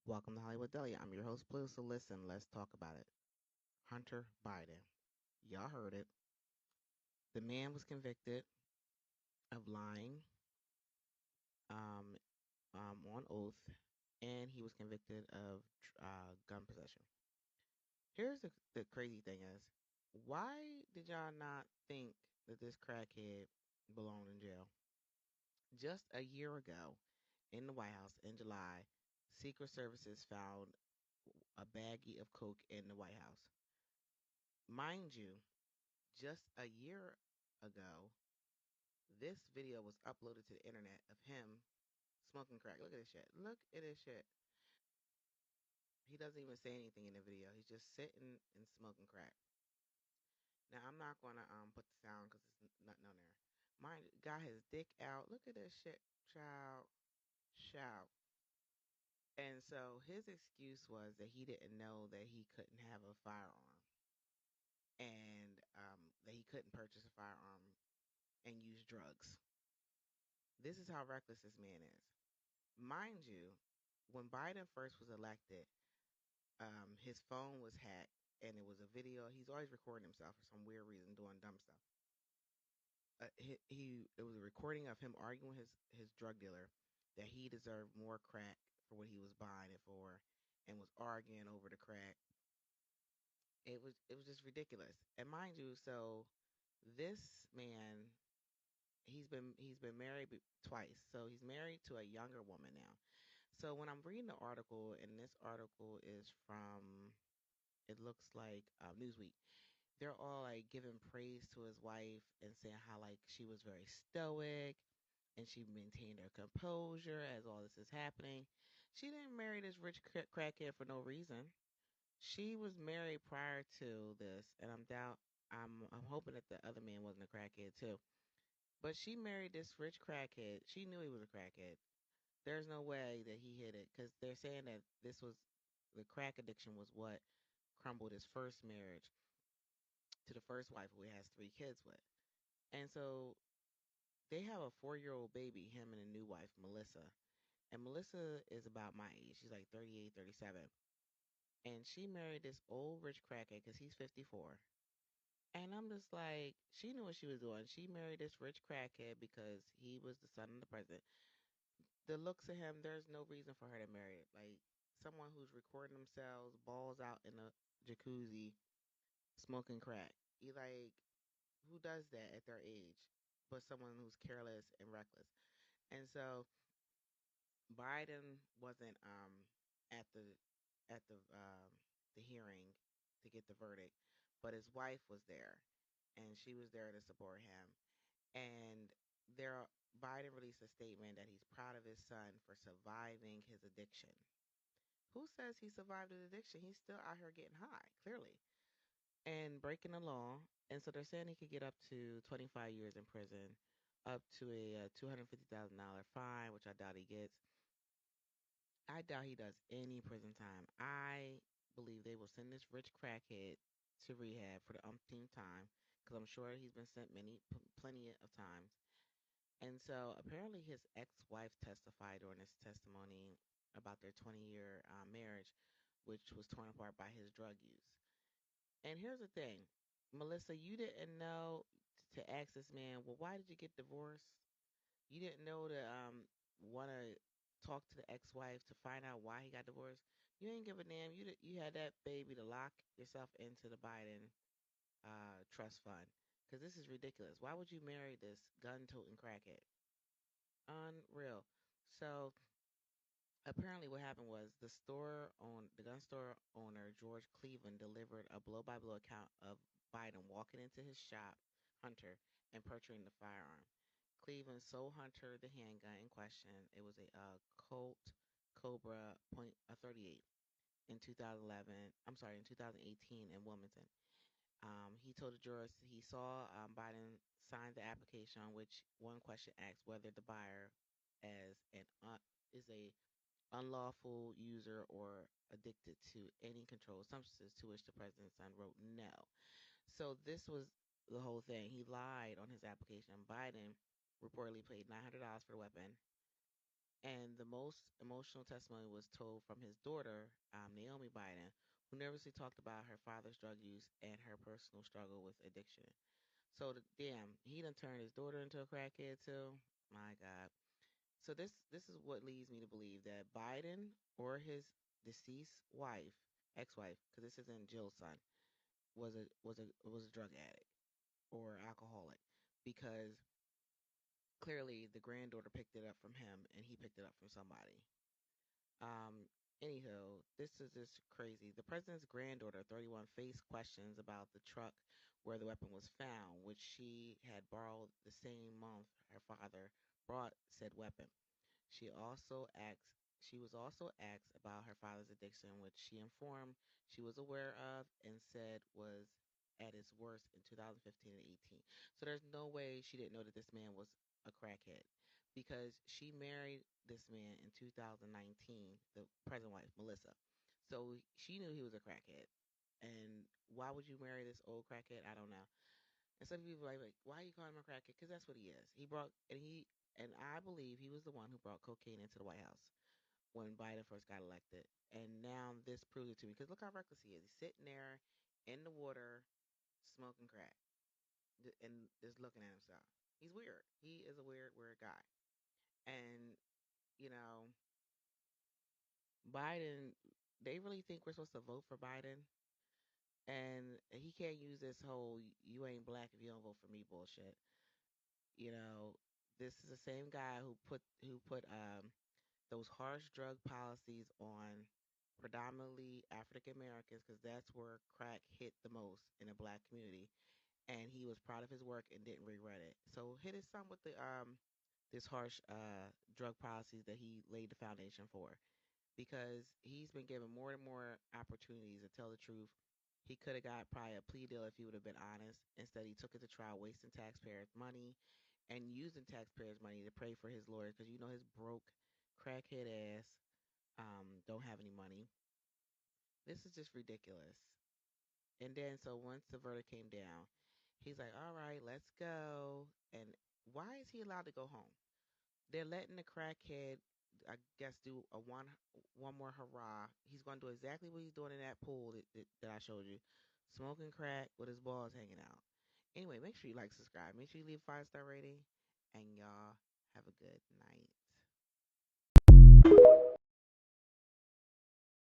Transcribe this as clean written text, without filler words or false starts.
Welcome to Hollywood Deli. I'm your host, Blue. So listen, let's talk about it. Hunter Biden. Y'all heard it. The man was convicted of lying um, on oath, and he was convicted of gun possession. Here's the crazy thing is, why did y'all not think that this crackhead belonged in jail? Just a year ago, in the White House in July, Secret Services found a baggie of coke in the White House. Mind you, just a year ago, this video was uploaded to the internet of him smoking crack. Look at this shit. Look at this shit. He doesn't even say anything in the video. He's just sitting and smoking crack. Now I'm not gonna put the sound because it's nothing on there. Mine got his dick out. Look at this shit, child. Shout. And so his excuse was that he didn't know that he couldn't have a firearm and that he couldn't purchase a firearm and use drugs. This is how reckless this man is. Mind you, when Biden first was elected, his phone was hacked and it was a video. He's always recording himself for some weird reason doing dumb stuff. It was a recording of him arguing with his drug dealer that he deserved more crack for what he was buying it for, and was arguing over the crack. It was just ridiculous. And mind you, so this man he's been married twice. So he's married to a younger woman now. So when I'm reading the article, and this article is from, it looks like Newsweek. They're all like giving praise to his wife and saying how like she was very stoic and she maintained her composure as all this is happening. She didn't marry this rich crackhead for no reason. She was married prior to this, and I'm hoping that the other man wasn't a crackhead too. But she married this rich crackhead. She knew he was a crackhead. There's no way that he hit it because they're saying that this was the crack addiction was what crumbled his first marriage to the first wife who he has 3 kids with. And so they have a 4-year-old baby, him and a new wife, Melissa. And Melissa is about my age. She's like 38, 37. And she married this old rich crackhead because he's 54. And I'm just like, she knew what she was doing. She married this rich crackhead because he was the son of the president. The looks of him, there's no reason for her to marry it. Like someone who's recording themselves, balls out in a jacuzzi, smoking crack. You like, who does that at their age? But someone who's careless and reckless. And so Biden wasn't at the hearing to get the verdict, but his wife was there, and she was there to support him. And there, Biden released a statement that he's proud of his son for surviving his addiction. Who says he survived his addiction? He's still out here getting high, clearly, and breaking the law. And so they're saying he could get up to 25 years in prison, up to a $250,000 fine, which I doubt he gets. I doubt he does any prison time. I believe they will send this rich crackhead to rehab for the umpteenth time because I'm sure he's been sent plenty of times. And so apparently his ex-wife testified during his testimony about their 20-year marriage, which was torn apart by his drug use. And here's the thing, Melissa, you didn't know to ask this man, well, why did you get divorced? You didn't know to want to talk to the ex-wife to find out why he got divorced. You ain't give a damn. You had that baby to lock yourself into the Biden trust fund because this is ridiculous. Why would you marry this gun-toting crackhead? Unreal. So apparently, what happened was the gun store owner George Cleveland delivered a blow-by-blow account of Biden walking into his shop, Hunter, and purchasing the firearm. Cleveland sold Hunter the handgun in question. It was a Colt Cobra .38 in 2011. I'm sorry, in 2018 in Wilmington. He told the jurors he saw Biden sign the application on which one question asked whether the buyer as an is a unlawful user or addicted to any controlled substances, to which the president's son wrote no. So this was the whole thing. He lied on his application. Biden reportedly paid $900 for the weapon, And the most emotional testimony was told from his daughter, Naomi Biden, who nervously talked about her father's drug use and her personal struggle with addiction. So, damn, he done turned his daughter into a crackhead too. My God. So this is what leads me to believe that Biden or his deceased wife, ex-wife, because this isn't Jill's son, was a drug addict or alcoholic, because clearly the granddaughter picked it up from him and he picked it up from somebody. Um, Anywho, this is just crazy. The president's granddaughter, 31, faced questions about the truck where the weapon was found, which she had borrowed the same month her father brought said weapon. She also asked she was also asked about her father's addiction, which she informed she was aware of and said was at its worst in 2015 and 18. So there's no way she didn't know that this man was a crackhead, because she married this man in 2019, the present wife, Melissa. So she knew he was a crackhead. And why would you marry this old crackhead? I don't know. And some people are like, why you call him a crackhead? Because that's what he is. And I believe he was the one who brought cocaine into the White House when Biden first got elected. And now this proves it to me. Because look how reckless he is. He's sitting there in the water, smoking crack, and just looking at himself. He's weird. He is a weird, weird guy. And, you know, Biden, they really think we're supposed to vote for Biden. And he can't use this whole "you ain't black if you don't vote for me" bullshit. You know, this is the same guy who put those harsh drug policies on predominantly African Americans, because that's where crack hit the most in the black community, and he was proud of his work and didn't regret it. So hit his son with the this harsh drug policies that he laid the foundation for, because he's been given more and more opportunities to tell the truth. He could have got probably a plea deal if he would have been honest. Instead, he took it to trial, wasting taxpayers' money and using taxpayers' money to pay for his lawyers, because you know his broke crackhead ass don't have any money. This is just ridiculous. And then so once the verdict came down, he's like, "All right, let's go." And why is he allowed to go home? They're letting the crackhead, I guess, do a one more hurrah. He's going to do exactly what he's doing in that pool that I showed you, smoking crack with his balls hanging out. Anyway, make sure you like, subscribe, make sure you leave a 5-star rating, and y'all have a good night.